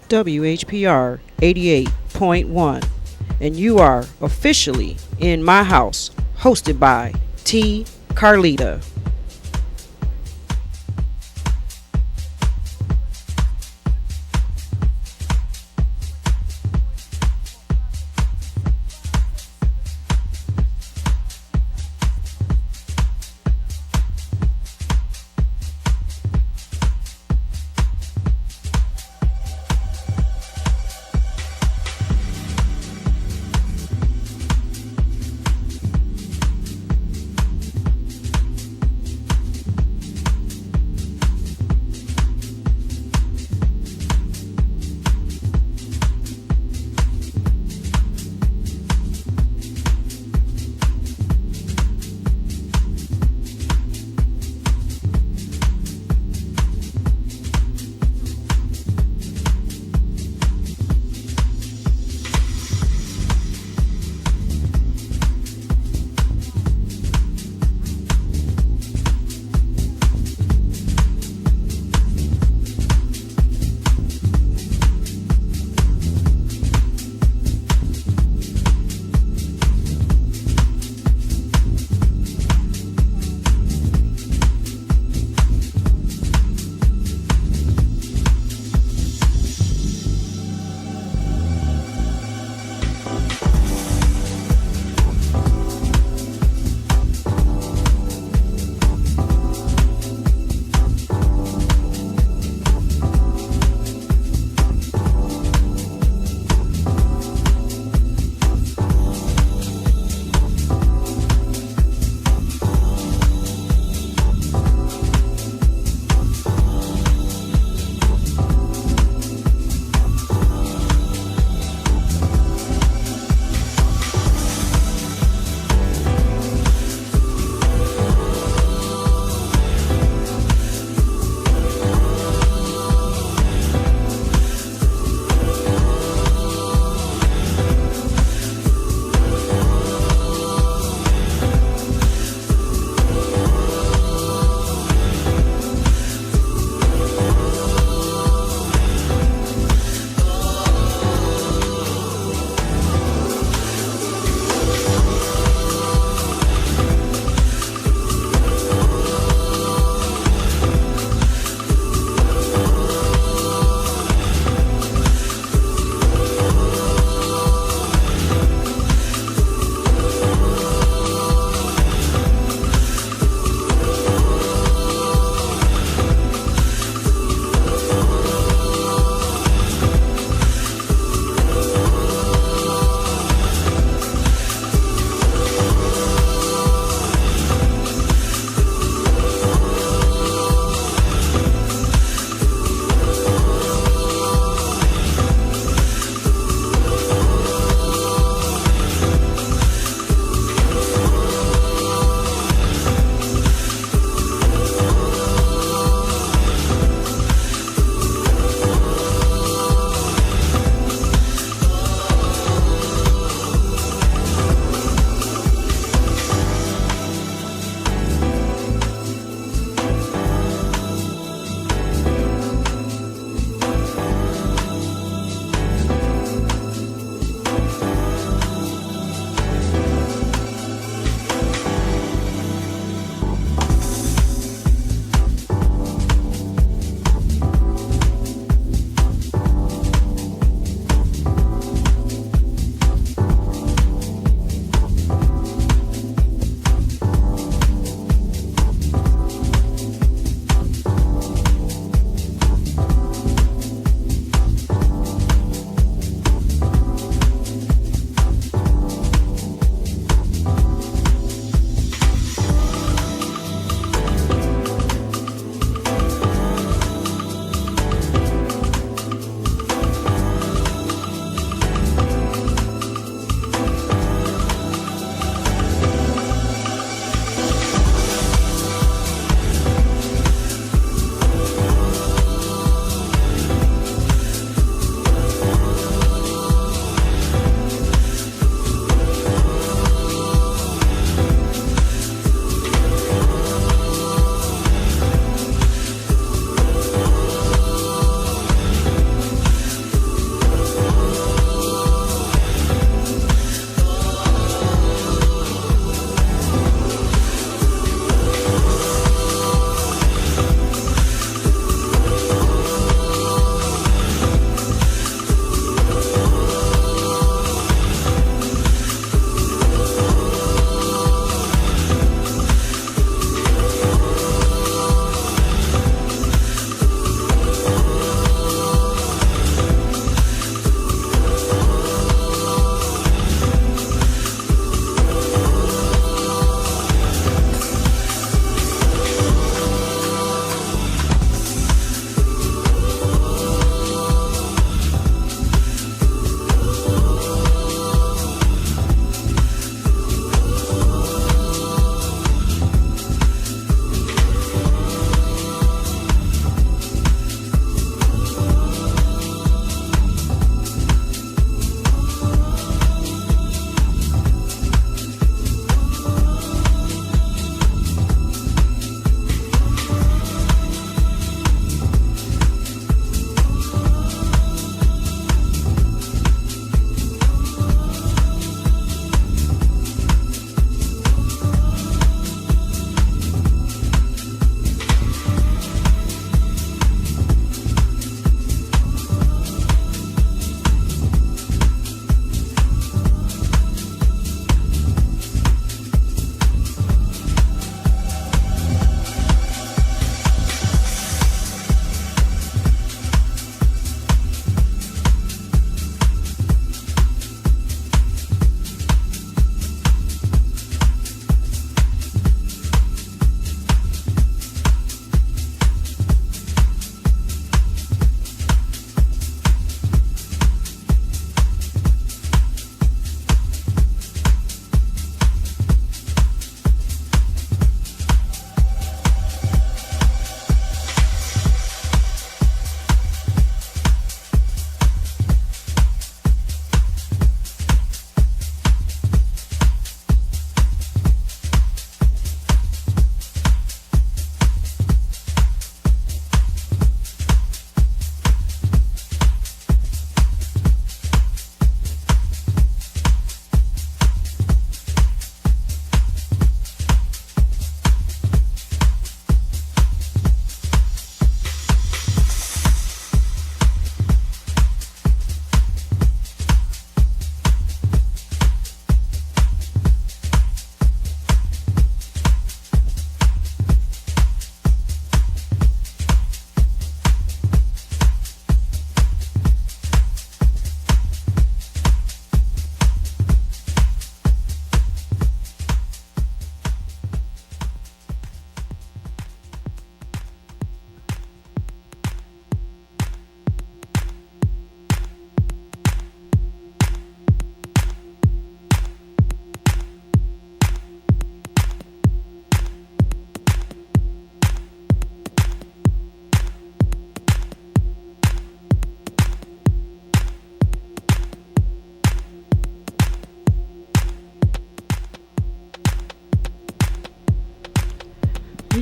WHPR 88.1, and you are officially in my house, hosted by T. Carlita.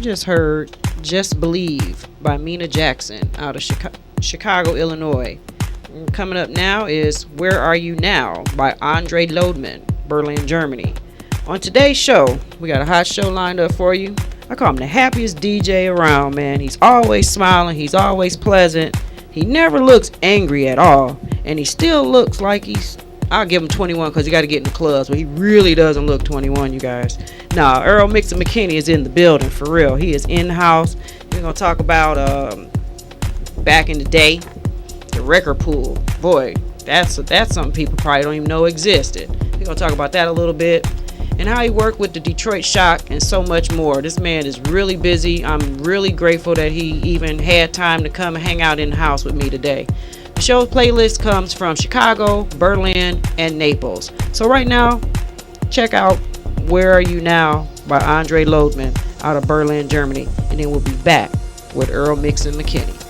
just heard Just Believe by Mina Jackson out of Chicago, Illinois. And coming up now is Where Are You Now by Andre Lodemann, Berlin, Germany. On today's show, we got a hot show lined up for you. I call him the happiest DJ around, man. He's always smiling. He's always pleasant. He never looks angry at all. And he still looks like I'll give him 21 because he got to get in the clubs, but he really doesn't look 21, you guys. Nah, Earl Mixxin McKinney is in the building, for real. He is in the house. We're going to talk about back in the day, the record pool. Boy, that's something people probably don't even know existed. We're going to talk about that a little bit. And how he worked with the Detroit Shock and so much more. This man is really busy. I'm really grateful that he even had time to come and hang out in the house with me today. The show playlist comes from Chicago, Berlin, and Naples. So right now, check out Where Are You Now by Andre Lodemann out of Berlin, Germany. And then we'll be back with Earl Mixxin McKinney.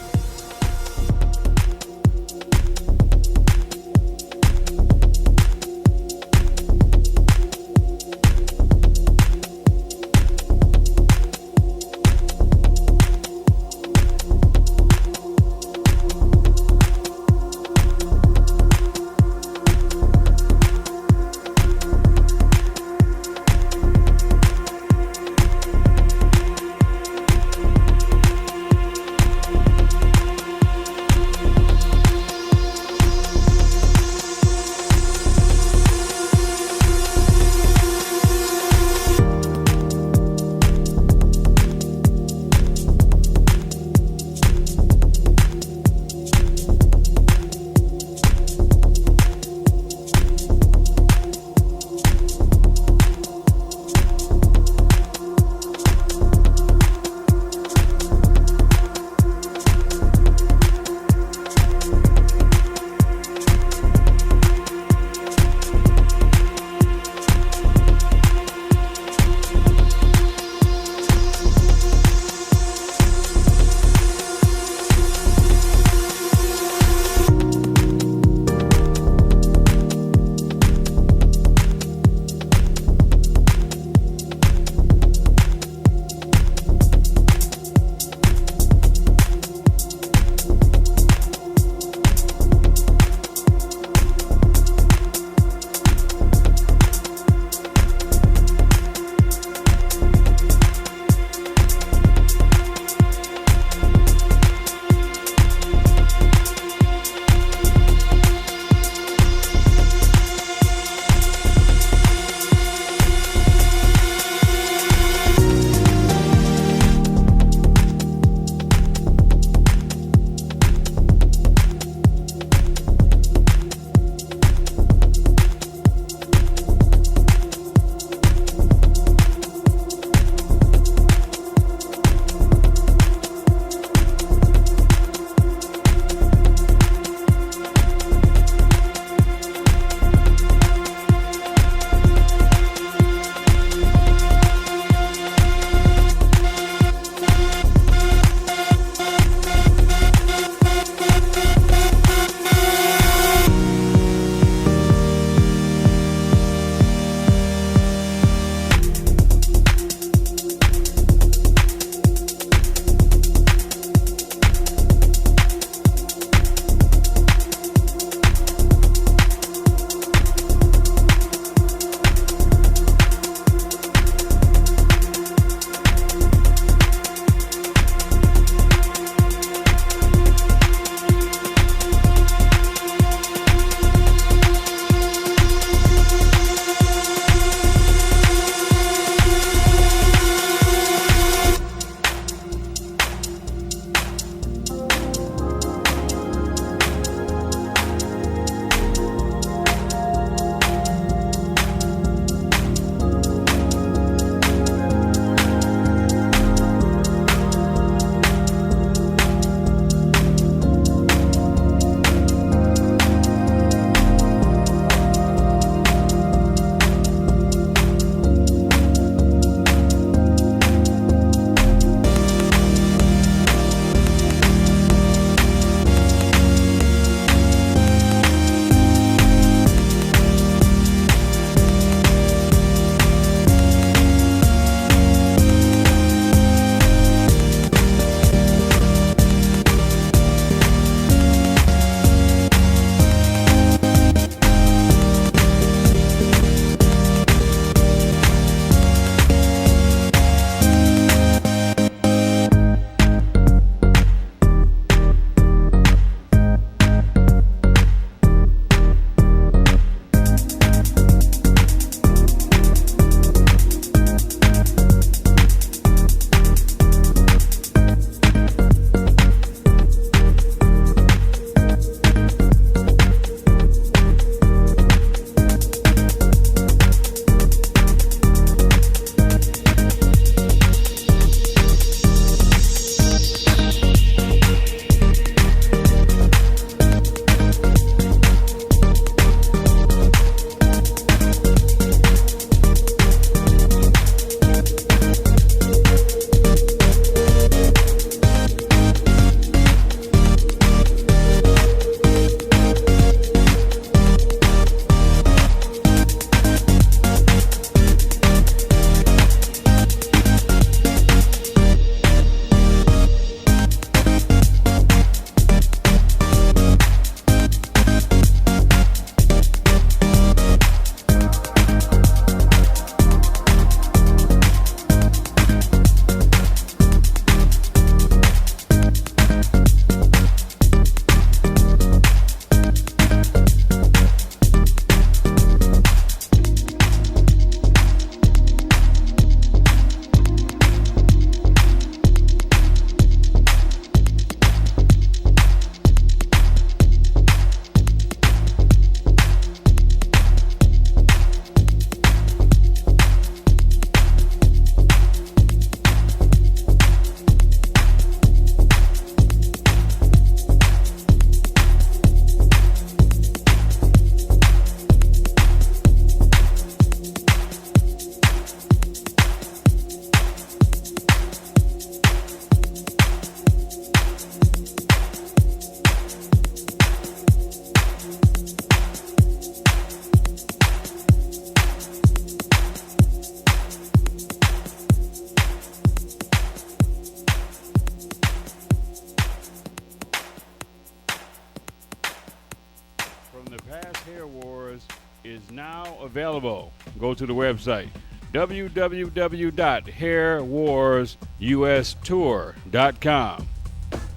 Wars is now available. Go to the website www.hairwarsustour.com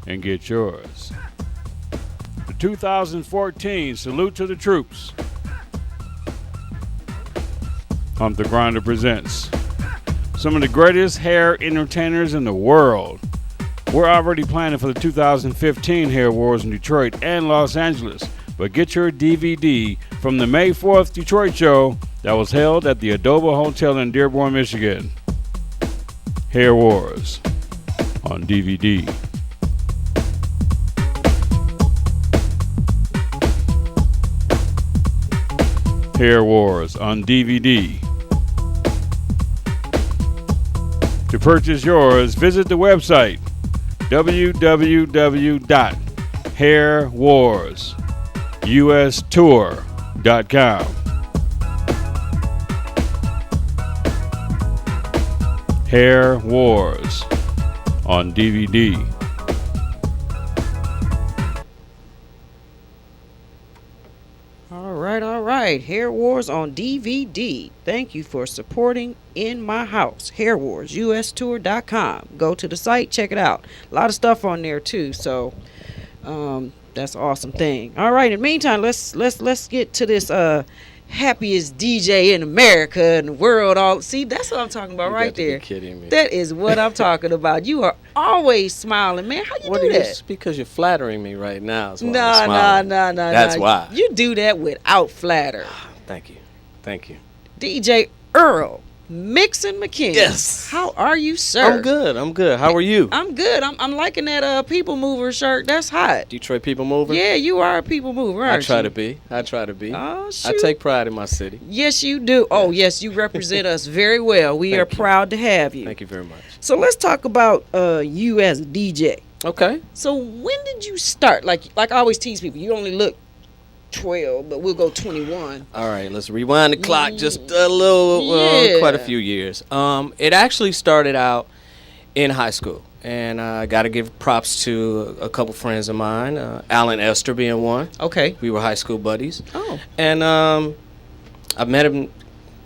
and get yours. The 2014 Salute to the Troops. Hump the Grinder presents some of the greatest hair entertainers in the world. We're already planning for the 2015 Hair Wars in Detroit and Los Angeles, but get your DVD from the May 4th Detroit show that was held at the Adobe Hotel in Dearborn, Michigan. Hair Wars on DVD. Hair Wars on DVD. To purchase yours, visit the website www.hairwarsustour.com. Hair Wars on DVD. All right. Hair Wars on DVD. Thank you for supporting In My House. HairWarsUSTour.com. Go to the site, check it out. A lot of stuff on there too. So, that's an awesome thing. All right. In the meantime, let's get to this happiest DJ in America and the world. See, that's what I'm talking about right there. You're kidding me. That is what I'm talking about. You are always smiling, man. How you do that? It's because you're flattering me right now. No. That's why. You do that without flatter. Thank you. DJ Earl Mixxin McKinney. Yes. How are you, sir? I'm good. How are you? I'm good. I'm liking that People Mover shirt. That's hot. Detroit People Mover? Yeah, you are a People Mover, aren't you? I try to be. Oh, shoot. I take pride in my city. Yes, you do. Oh, yes, you represent us very well. We are proud to have you. Thank you very much. So let's talk about you as a DJ. Okay. So when did you start? Like I always tease people, you only look 12, but we'll go 21. All right, let's rewind the clock just a little, quite a few years. It actually started out in high school, and I got to give props to a couple friends of mine, Alan Esther being one. Okay. We were high school buddies. Oh. And I met him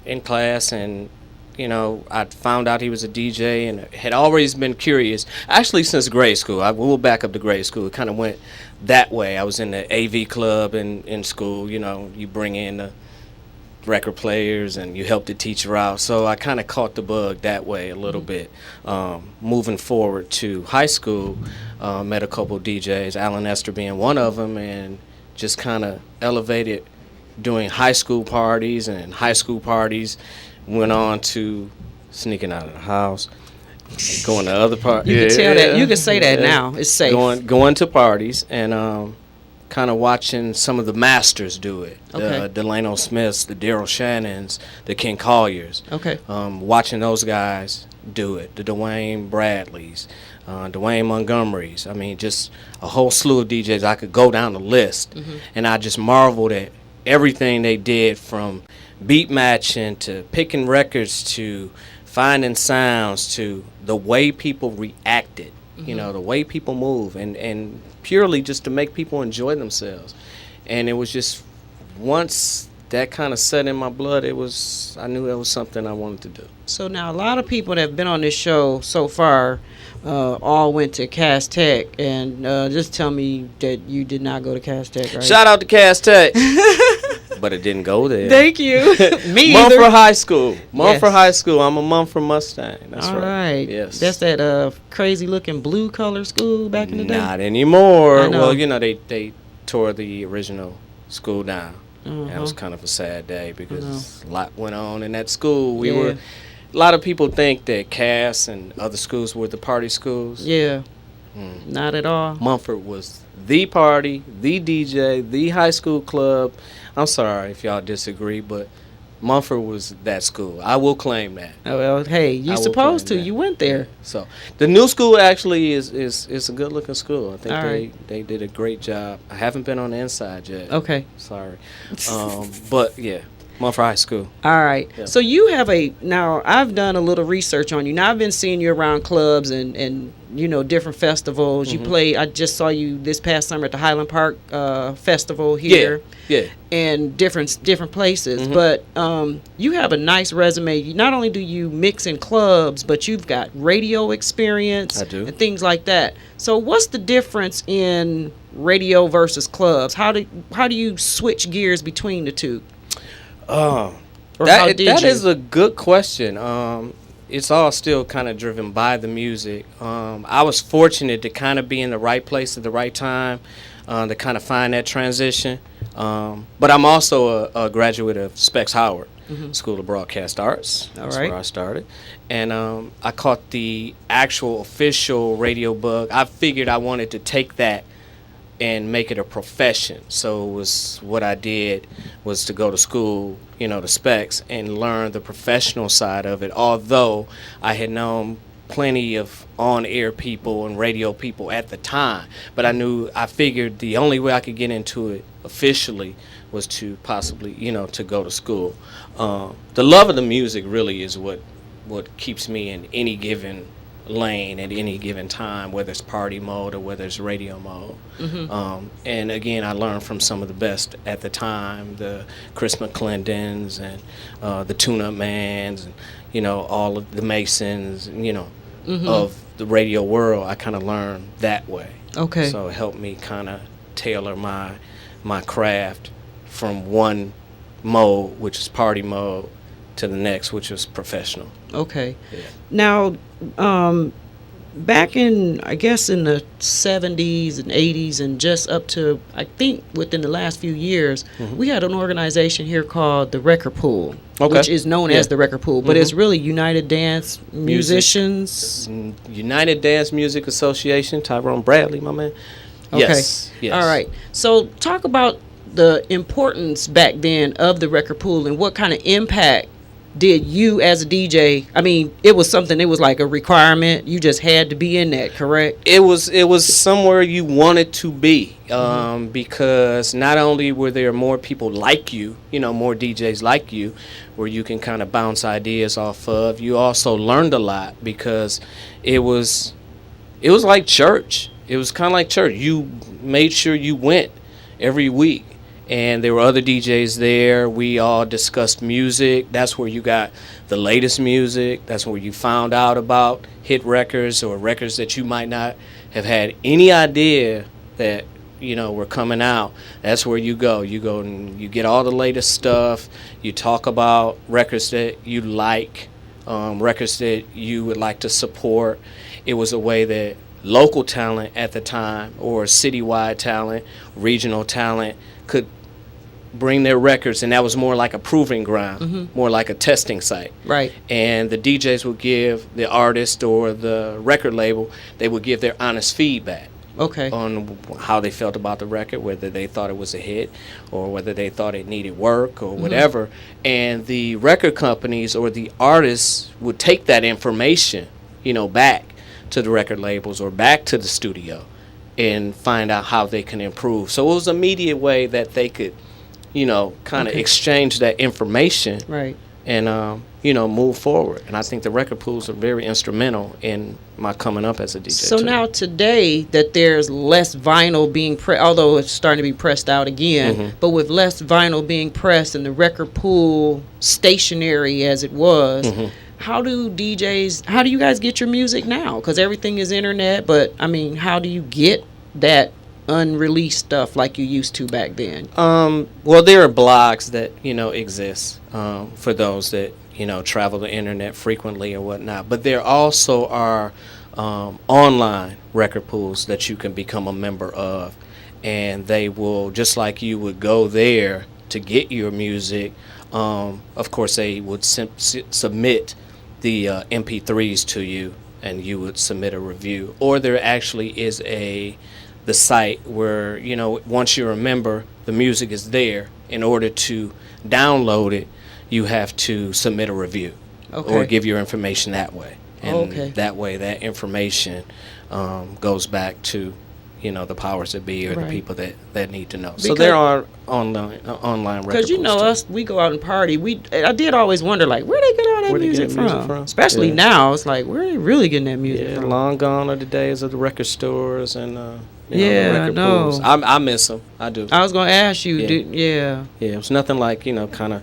in class, and I found out he was a DJ and had always been curious. Actually, since grade school. We'll back up to grade school. It kind of went that way. I was in the AV club in school. You bring in the record players and you help the teacher out. So I kind of caught the bug that way a little bit. Moving forward to high school, met a couple DJs, Alan Esther being one of them, and just kind of elevated doing high school parties, and high school parties went on to sneaking out of the house, going to other parties. You can tell that. You can say that now. It's safe. Going to parties and kind of watching some of the masters do it. Okay. The Delano Smiths, the Daryl Shannons, the Ken Colliers. Okay. Watching those guys do it. The Dwayne Bradleys, Dwayne Montgomerys. I mean, just a whole slew of DJs. I could go down the list, and I just marveled at everything they did, from beat matching to picking records to finding sounds to the way people reacted, the way people move, and purely just to make people enjoy themselves. And it was just, once that kind of set in my blood, I knew that was something I wanted to do. So now a lot of people that have been on this show so far all went to Cass Tech, and just tell me that you did not go to Cass Tech, right? Shout out to Cass Tech. But it didn't go there. Thank you. Me either. Mumford High School. High School. I'm a Mumford Mustang. That's all right. Yes. That's that crazy looking blue color school back in the day. Not anymore. I know. Well, they tore the original school down. That was kind of a sad day because a lot went on in that school. A lot of people think that Cass and other schools were the party schools. Yeah. Not at all. Mumford was the party, the DJ, the high school club. I'm sorry if y'all disagree, but Mumford was that school. I will claim that. Oh, well, hey, you supposed to. You went there. So the new school actually is a good looking school. I think they did a great job. I haven't been on the inside yet. Okay. Sorry. But yeah, Mumford High School. All right. Yeah. So you have now I've done a little research on you. Now I've been seeing you around clubs and different festivals. Mm-hmm. You play. I just saw you this past summer at the Highland Park Festival here. Yeah. And different places. Mm-hmm. But you have a nice resume. Not only do you mix in clubs, but you've got radio experience. I do. And things like that. So what's the difference in radio versus clubs? How do you switch gears between the two? That is a good question. It's all still kind of driven by the music. I was fortunate to kind of be in the right place at the right time to kind of find that transition. But I'm also a graduate of Specs Howard School of Broadcast Arts. That's where I started. And I caught the actual official radio bug. I figured I wanted to take that and make it a profession. So it was what I did was to go to school, to Specs, and learn the professional side of it. Although I had known plenty of on-air people and radio people at the time, but I figured the only way I could get into it officially was to possibly, to go to school. The love of the music really is what keeps me in any given lane at any given time, whether it's party mode or whether it's radio mode. And again, I learned from some of the best at the time, the Chris McClendons and the Tune-Up Mans, and all of the Masons, of the radio world. I kind of learned that way. Okay. So it helped me kind of tailor my craft from one mode, which is party mode, to the next, which was professional. Okay. Yeah. Now, back in the 70s and 80s and just up to, I think, within the last few years, we had an organization here called the Record Pool, which is known as the Record Pool, but it's really United Dance Musicians. United Dance Music Association, Tyrone Bradley, my man. Okay. Yes. All right. So talk about the importance back then of the Record Pool and what kind of impact did you as a DJ, it was something, it was like a requirement. You just had to be in that, correct? It was somewhere you wanted to be, because not only were there more people like you, more DJs like you, where you can kind of bounce ideas off of, you also learned a lot because it was like church. It was kind of like church. You made sure you went every week. And there were other DJs there. We all discussed music. That's where you got the latest music. That's where you found out about hit records or records that you might not have had any idea that, were coming out. That's where you go. You go and you get all the latest stuff. You talk about records that you like, records that you would like to support. It was a way that local talent at the time, or citywide talent, regional talent, could bring their records, and that was more like a proving ground, more like a testing site. Right. And the DJs would give the artist or the record label, they would give their honest feedback. Okay. On how they felt about the record, whether they thought it was a hit or whether they thought it needed work or whatever. And the record companies or the artists would take that information, back to the record labels or back to the studio and find out how they can improve. So it was an immediate way that they could, kind of exchange that information, right, and move forward. And I think the record pools are very instrumental in my coming up as a DJ. So now today that there's less vinyl being although it's starting to be pressed out again, but with less vinyl being pressed and the record pool stationary as it was, how do you guys get your music now? Because everything is internet, but how do you get that unreleased stuff like you used to back then? Well, there are blogs that exist for those that travel the internet frequently or whatnot, but there also are online record pools that you can become a member of, and they will, just like you would go there to get your music, of course they would submit the MP3s to you, and you would submit a review. Or there actually is the site where, once you're a member, the music is there. In order to download it, you have to submit a review or give your information that way. And that way, that information goes back to, the powers that be or the people that need to know. So Because- there are online record Because pools, too. us, we go out and party. I did always wonder, like, where they get all that Where they music get music from? from? Especially Yeah. now, it's like, where are they really getting that music Yeah, from? long gone are the days of the record stores and the Yeah, record I know. pools. I miss them. I do. I was gonna ask you, Yeah. yeah. Yeah, it was nothing like, kind of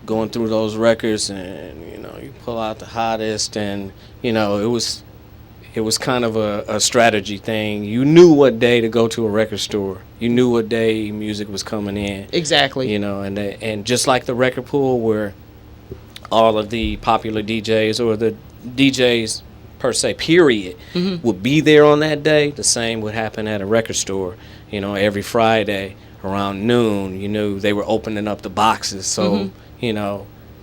going through those records and, you pull out the hottest and, it was kind of a strategy thing. You knew what day to go to a record store. You knew what day music was coming in, Exactly. and just like the record pool where all of the popular DJs or the DJs per se, period, would be there on that day, the same would happen at a record store. Every Friday around noon, they were opening up the boxes. So,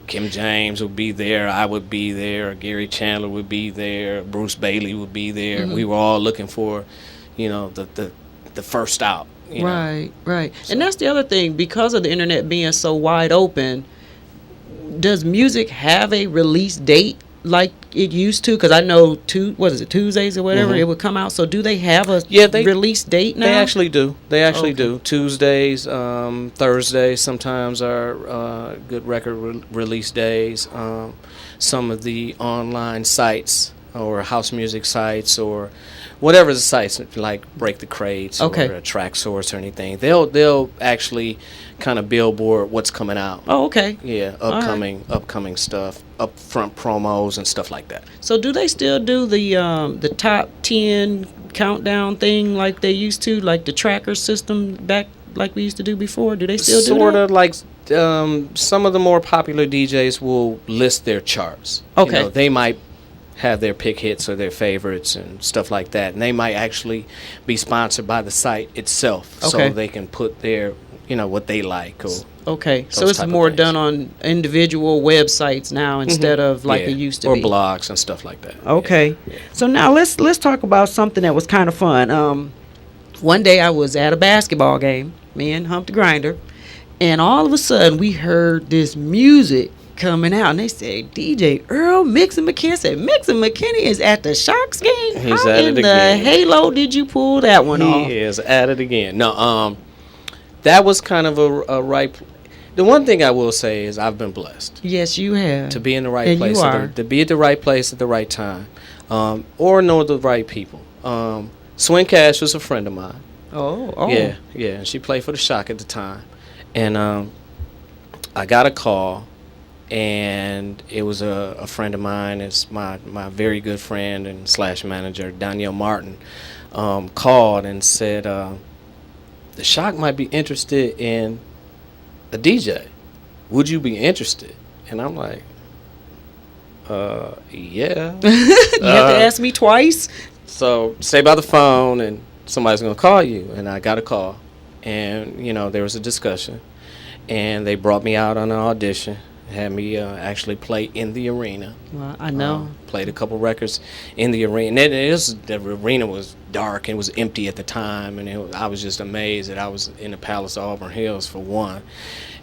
Kim James would be there, I would be there, Gary Chandler would be there, Bruce Bailey would be there. We were all looking for, the first out. Right. And that's the other thing, because of the internet being so wide open, does music have a release date like it used to? Because I know Tuesdays or whatever it would come out. So do they have a release date now? They actually do. Do. Tuesdays, Thursdays sometimes are good record release days. Some of the online sites or house music sites or whatever the sites like Break the Crates or Track Source or anything, they'll actually kind of billboard what's coming out. Oh, okay. Yeah, upcoming stuff, upfront promos and stuff like that. So do they still do the top 10 countdown thing like they used to, like the tracker system back like we used to do before? Do they still do that? Sort of like some of the more popular DJs will list their charts. Okay. They might have their pick hits or their favorites and stuff like that, and they might actually be sponsored by the site itself, so they can put their what they like. So it's more done on individual websites now instead of like it used to be, be, or blogs and stuff like that. Okay. Yeah. So now let's talk about something that was kind of fun. One day I was at a basketball game, me and Hump the Grinder, and all of a sudden we heard this music coming out, and they said DJ Earl Mixxin McKinney. Said Mixxin McKinney is at the Sharks game. He's How at in it the again. halo did you pull that one off? He is at it again. No, that was kind of a right. The one thing I will say is I've been blessed. Yes, you have. To be in the right And place, you are. to be at the right place at the right time, or know the right people. Swin Cash was a friend of mine. Oh. Yeah. And she played for the Shock at the time, and I got a call. And it was a friend of mine. It's my very good friend and / manager, Danielle Martin, called and said, the Shock might be interested in a DJ. Would you be interested? And I'm like, yeah. You have to ask me twice? So stay by the phone and somebody's going to call you. And I got a call. And, there was a discussion. And they brought me out on an audition. Had me actually play in the arena. Well, I know. Played a couple records in the arena. And the arena was dark and was empty at the time. And I was just amazed that I was in the Palace of Auburn Hills for one.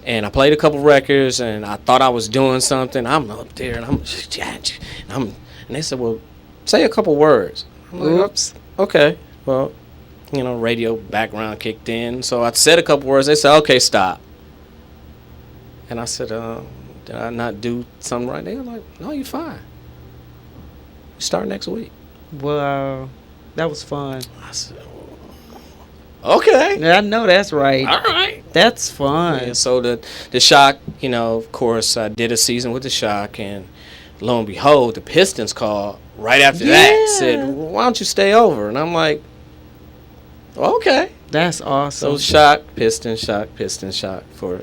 And I played a couple records, and I thought I was doing something. I'm up there, and and they said, well, say a couple words. I'm like, Oops. Okay. Well, radio background kicked in. So I said a couple words. They said, okay, stop. And I said, did I not do something right? They were like, no, you're fine. You start next week. Wow. That was fun. I said, okay. Yeah, I know that's right. All right. That's fun. Yeah, so the Shock, of course, I did a season with the Shock, and lo and behold, the Pistons called right after that. Said, why don't you stay over? And I'm like, okay. That's awesome. So Shock, Pistons, Shock for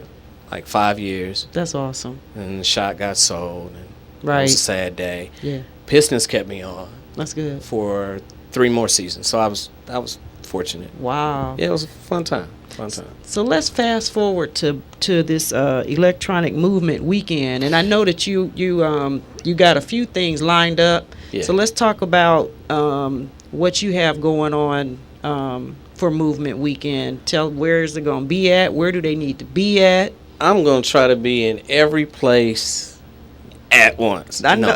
like 5 years. That's awesome. And the Shock got sold. And Right. It was a sad day. Yeah. Pistons kept me on That's good. for 3 more seasons. So I was fortunate. Wow. Yeah, it was a fun time. So let's fast forward to this electronic movement weekend, and I know that you got a few things lined up. Yeah. So let's talk about what you have going on for movement weekend. Tell where is it going to be at? Where do they need to be at? I'm going to try to be in every place at once. I know.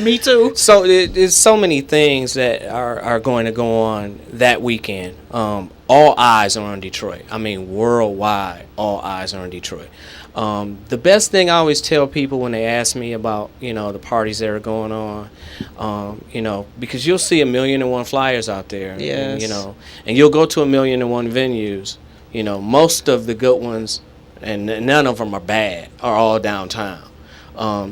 Me too. So there's so many things that are going to go on that weekend. All eyes are on Detroit. I mean, worldwide, all eyes are on Detroit. The best thing I always tell people when they ask me about, the parties that are going on, because you'll see 1,000,001 flyers out there. Yes. And you'll go to 1,000,001 venues. Most of the good ones, and none of them are bad, are all downtown.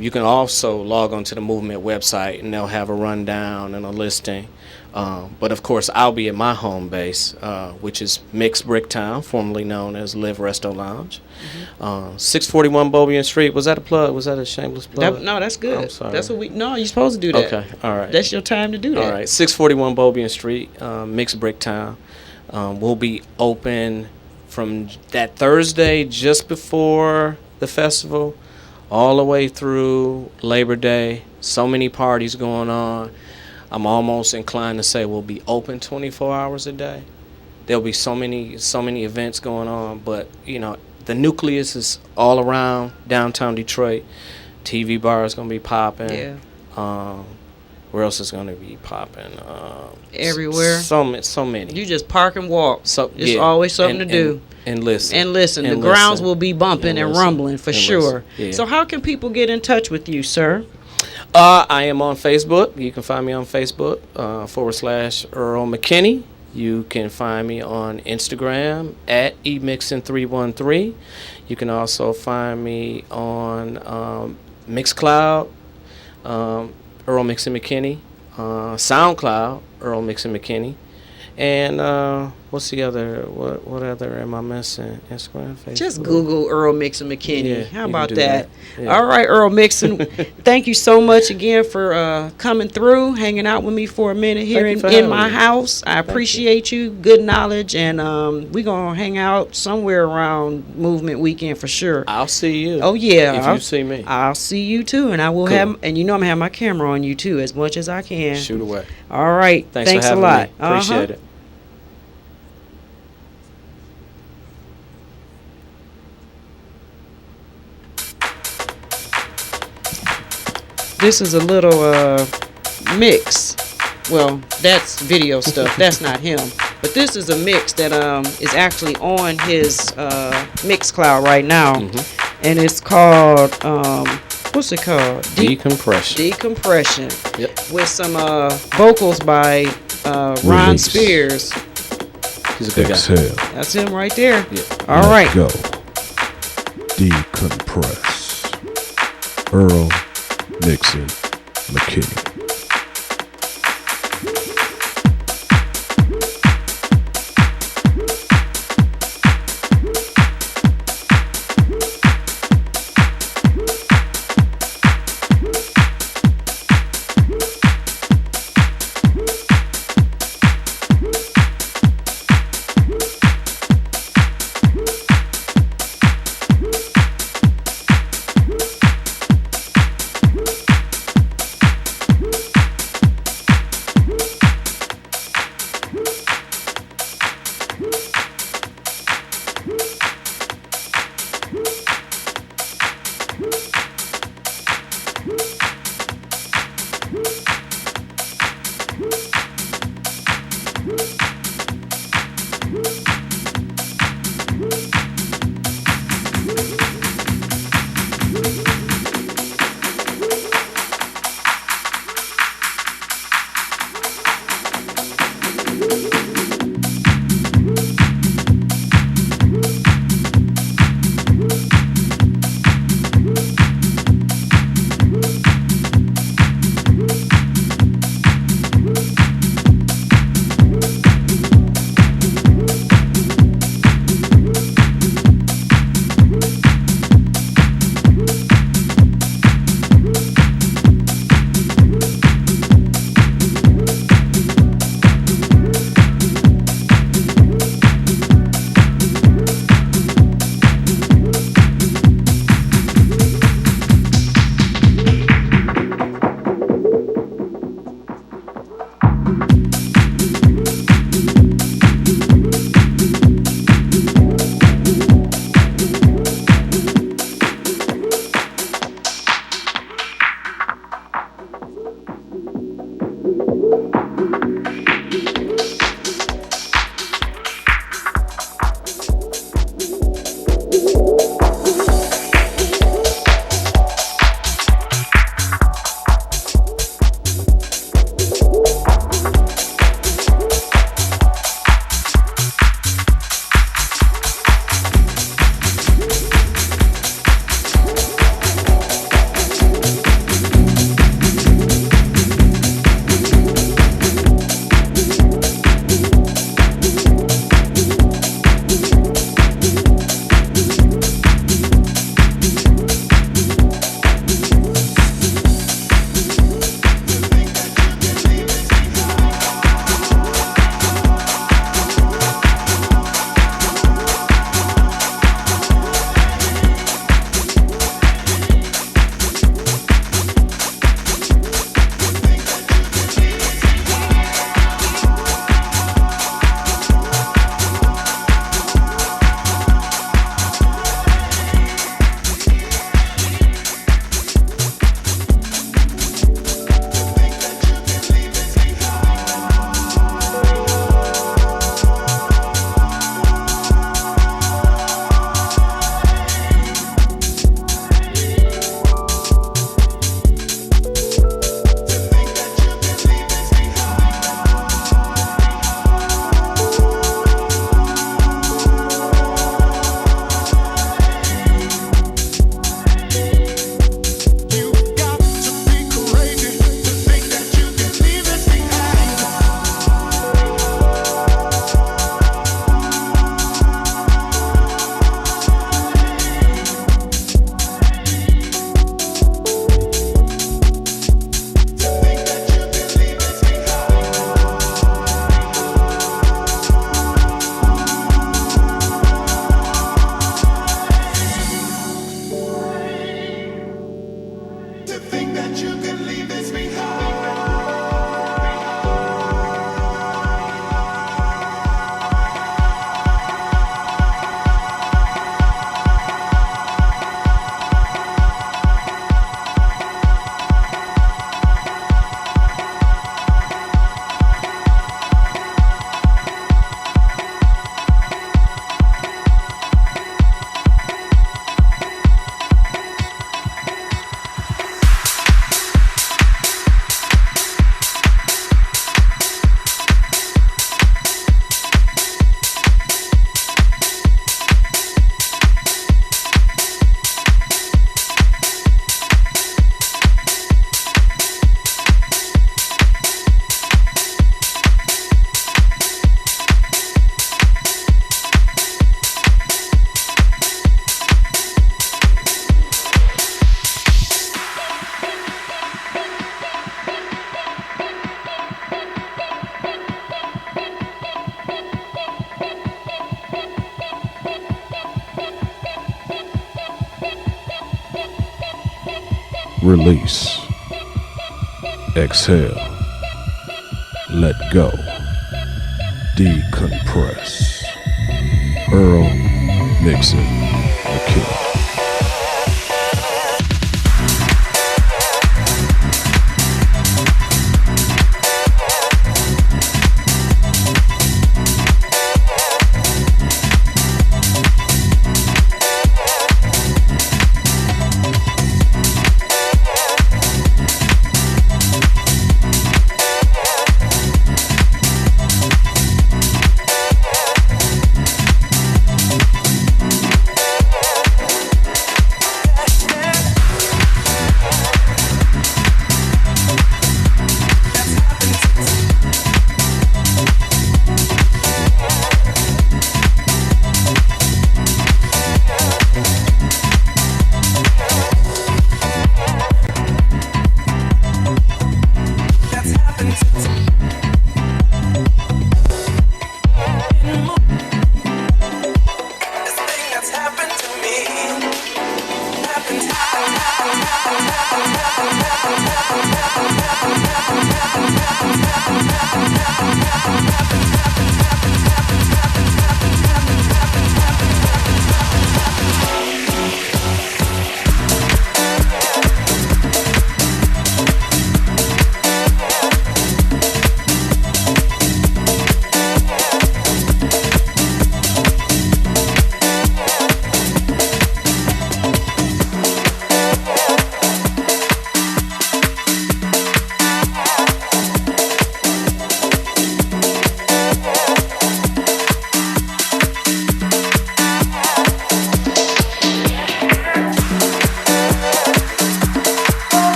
You can also log on to the Movement website, and they'll have a rundown and a listing. But of course, I'll be at my home base, which is Mix Bricktown, formerly known as Live Resto Lounge. 641 Beaubien Street. Was that a plug? Was that a shameless plug? No, that's good. I'm sorry. That's what No, you're supposed to do that. Okay, all right. That's your time to do that. All right, 641 Beaubien Street, Mix Bricktown. We'll be open from that Thursday just before the festival all the way through Labor Day. So many parties going on. I'm almost inclined to say we'll be open 24 hours a day. There'll be so many events going on, but the nucleus is all around downtown Detroit. TV bar is gonna be popping. Yeah. Where else is gonna be popping? Everywhere. So many. You just park and walk. So it's always something to do. And listen. The grounds will be bumping and rumbling for sure. Yeah. So how can people get in touch with you, sir? I am on Facebook. You can find me on Facebook, / Earl McKinney. You can find me on Instagram at emixin313. You can also find me on Mixcloud, Earl Mixxin McKinney, SoundCloud, Earl Mixxin McKinney. And what's the other? What other am I missing? Instagram, Facebook. Just Google Earl Mixxin McKinney. Yeah, How you about can do that? Yeah. All right, Earl Mixxin. Thank you so much again for coming through, hanging out with me for a minute here in my house. I appreciate you. Good knowledge, and we're gonna hang out somewhere around Movement Weekend for sure. I'll see you. Oh yeah, If you see me, I'll see you too, and I will have. And I'm gonna have my camera on you too, as much as I can. shoot away. All right. Thanks for a having lot. me. Appreciate it. This is a little mix. Well, that's video stuff. That's not him. But this is a mix that is actually on his Mixcloud right now. And it's called what's it called? Decompression. Decompression. Yep. With some vocals by Ron Spears. He's a good Exhale. guy. That's him right there. Yeah. All Let right. Go. Decompress. Earl Mixxin McKinney. Release. Exhale. Let go. Decompress. Earl Mixxin McKinney.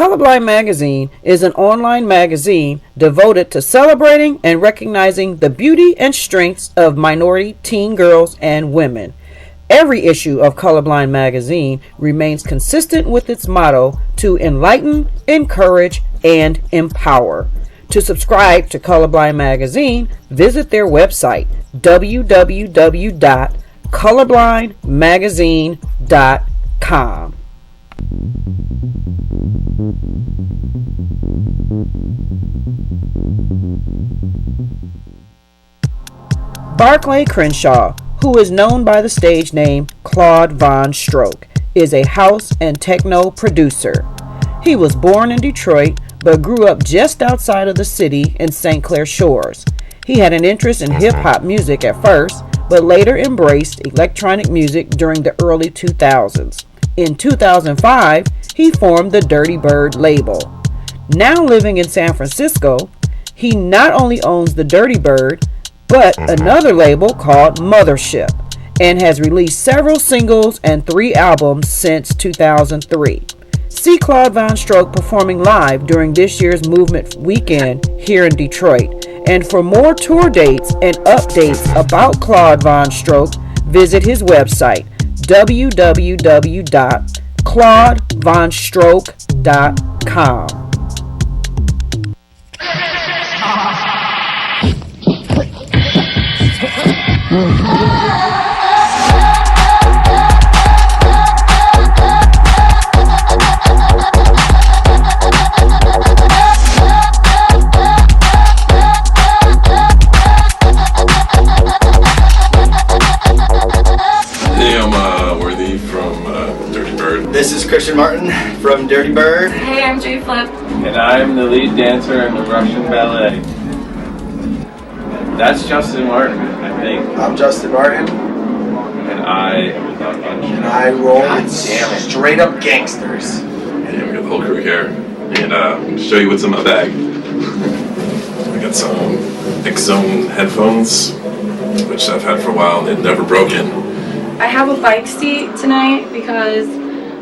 Colorblind Magazine is an online magazine devoted to celebrating and recognizing the beauty and strengths of minority teen girls and women. Every issue of Colorblind Magazine remains consistent with its motto to enlighten, encourage, and empower. To subscribe to Colorblind Magazine, visit their website, www.colorblindmagazine.com. Barclay Crenshaw, who is known by the stage name Claude Von Stroke, is a house and techno producer. He was born in Detroit, but grew up just outside of the city in St. Clair Shores. He had an interest in hip-hop music at first, but later embraced electronic music during the early 2000s. In 2005, he formed the Dirty Bird label. Now living in San Francisco, he not only owns the Dirty Bird, but another label called Mothership, and has released several singles and 3 albums since 2003. See Claude Von Stroke performing live during this year's Movement Weekend here in Detroit. And for more tour dates and updates about Claude Von Stroke, visit his website, www.claudevonstroke.com. This is Christian Martin from Dirty Bird. Hey, I'm Jay Flip. And I'm the lead dancer in the Russian ballet. That's Justin Martin, I think. I'm Justin Martin. And I am Claude Von Stroke. And I roll straight up gangsters. Yeah, we got the whole crew here. And show you what's in my bag. I got some X-Zone headphones, which I've had for a while and they've never broken. I have a bike seat tonight because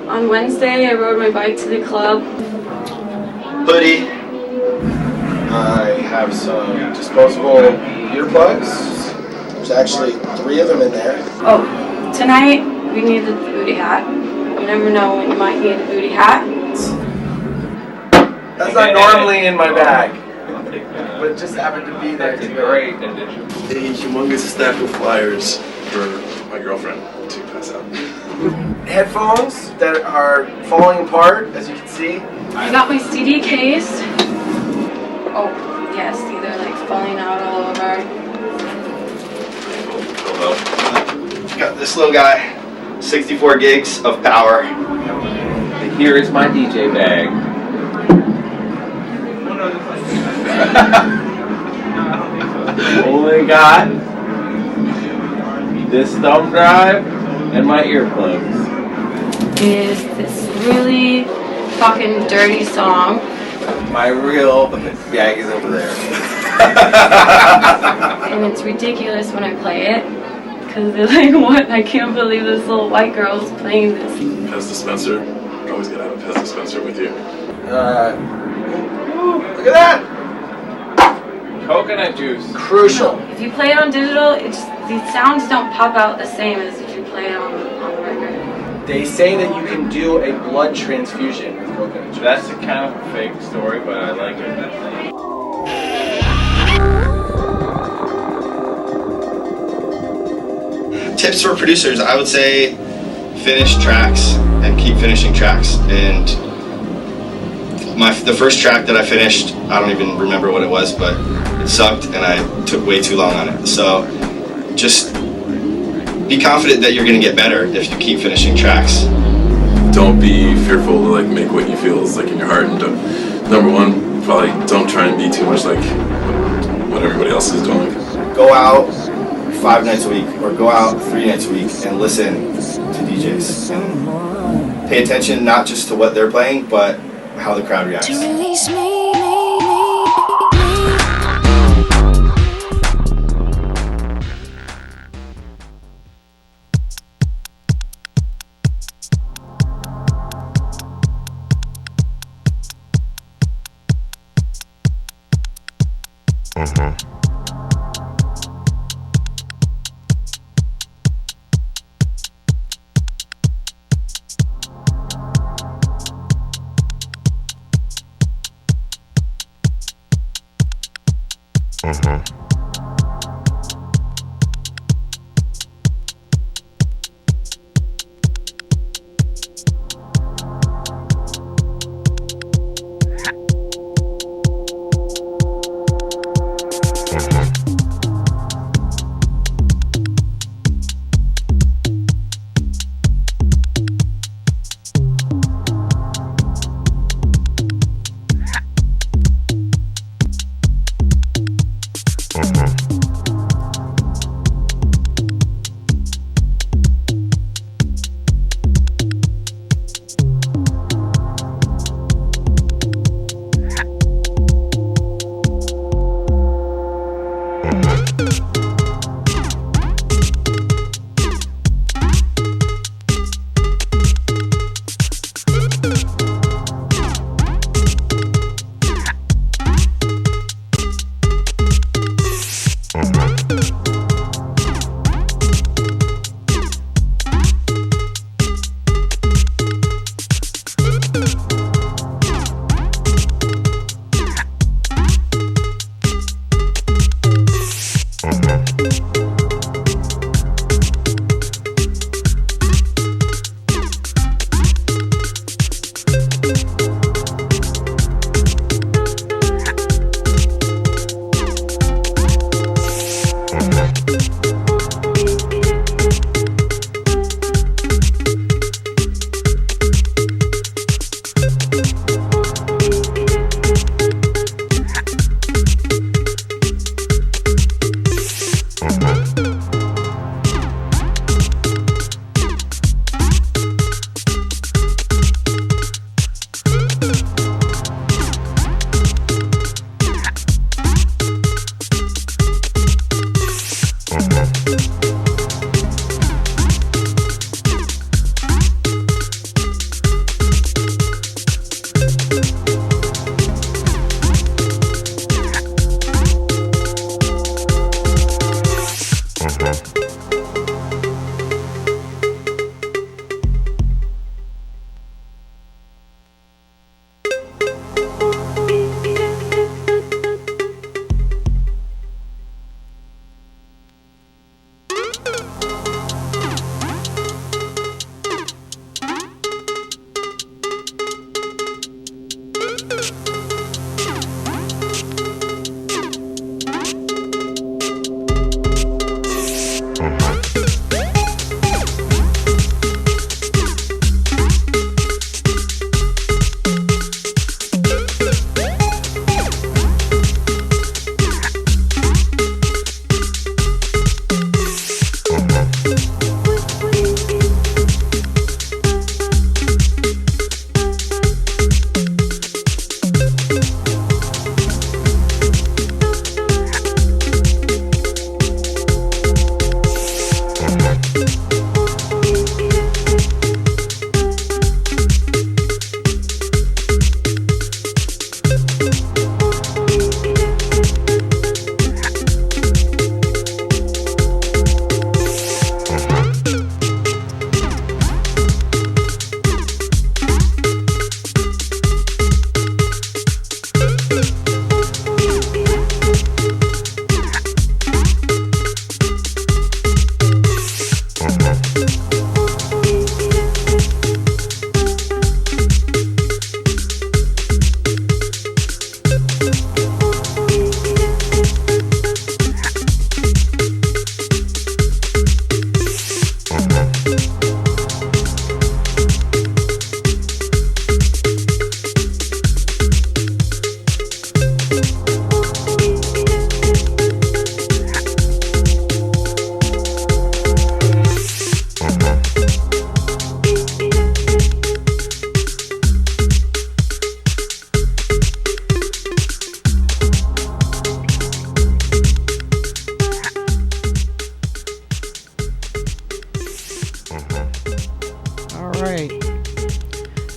on Wednesday I rode my bike to the club. Hoodie. I have some disposable earplugs. There's actually 3 of them in there. Oh, tonight we need the booty hat. You never know when you might need a booty hat. That's not normally in my bag, but it just happened to be there today. Great addition. A humongous stack of flyers for my girlfriend to pass out. Headphones that are falling apart, as you can see. I got my CD case. Oh, yes, they're like falling out all over. Got this little guy, 64 gigs of power. And here is my DJ bag. Only got this thumb drive and my earplugs. Is this really fucking dirty song? My real bag is over there. And it's ridiculous when I play it. Because they're like, what? I can't believe this little white girl's playing this. Pez dispenser. Always gotta have a Pez dispenser with you. Look at that! Coconut juice. Crucial. If you play it on digital, these sounds don't pop out the same as if you play it on the record. They say that you can do a blood transfusion with coconut juice. That's a kind of a fake story, but I like it. Tips for producers, I would say finish tracks and keep finishing tracks. And the first track that I finished, I don't even remember what it was, but it sucked and I took way too long on it. So just be confident that you're gonna get better if you keep finishing tracks. Don't be fearful to like make what you feel is like in your heart. And number one, probably don't try and be too much like what everybody else is doing. Go out 5 nights a week or go out 3 nights a week and listen to DJs. And pay attention not just to what they're playing, but how the crowd reacts. To release me.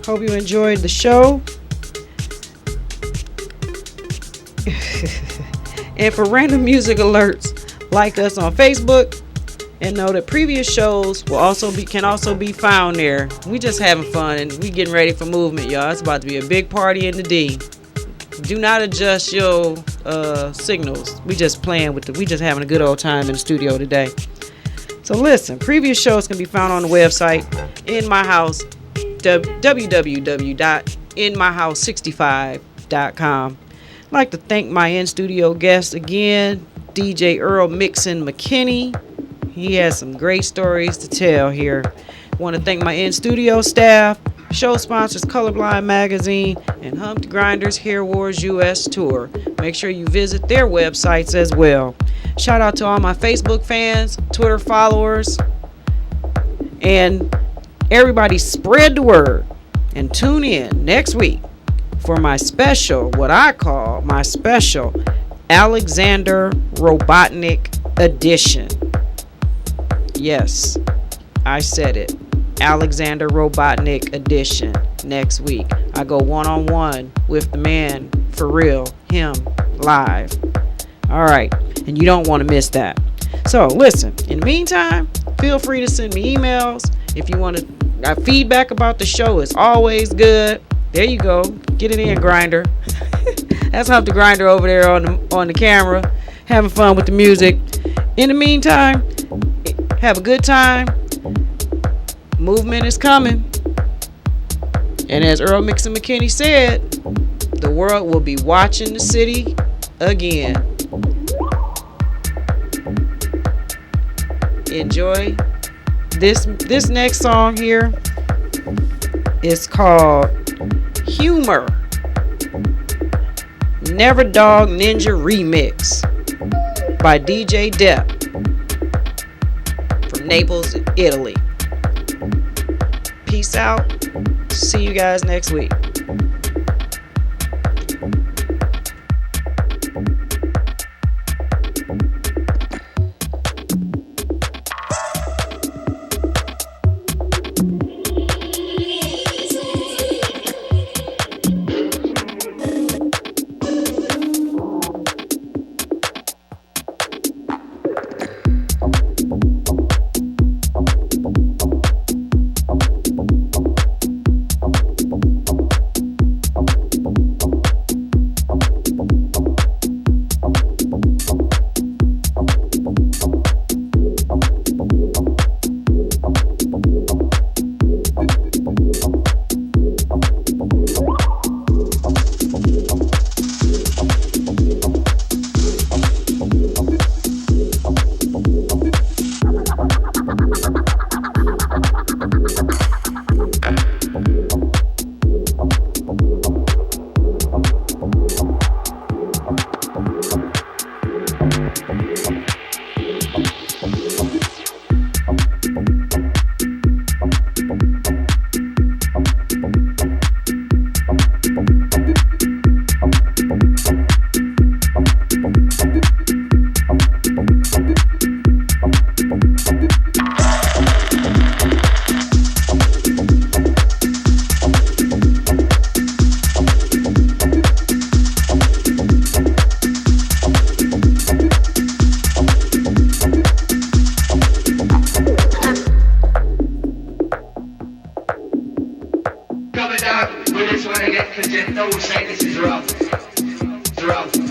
Hope you enjoyed the show. And for random music alerts, like us on Facebook, and know that previous shows can also be found there. We just having fun and we getting ready for movement, y'all. It's about to be a big party in the D. Do not adjust your signals. We just having a good old time in the studio today. So listen, previous shows can be found on the website In My House, www.inmyhouse65.com. I'd like to thank my in-studio guest again, DJ Earl Mixxin McKinney. He has some great stories to tell here. Want to thank my in-studio staff, show sponsors Colorblind Magazine, and Humped Grinders Hair Wars US Tour. Make sure you visit their websites as well. Shout out to all my Facebook fans, Twitter followers, and everybody spread the word. And tune in next week for my special, what I call my special Alexander Robotnik edition. Yes, I said it. Alexander Robotnik edition next week. I go one-on-one with the man, for real, him, live. All right, and you don't want to miss that. So listen, in the meantime, feel free to send me emails. If you want to, feedback about the show is always good. There you go. Get it in, Grinder. That's Hump the Grinder over there on the camera, having fun with the music. In the meantime, have a good time. Movement is coming. And as Earl Mixxin McKinney said, the world will be watching the city again. Enjoy this next song here. It's called Hummor, Neverdog Ninja Remix by DJ Depp from Naples, Italy. Peace out. See you guys next week. Coming down with this one again, cause you know say this is rough. It's rough.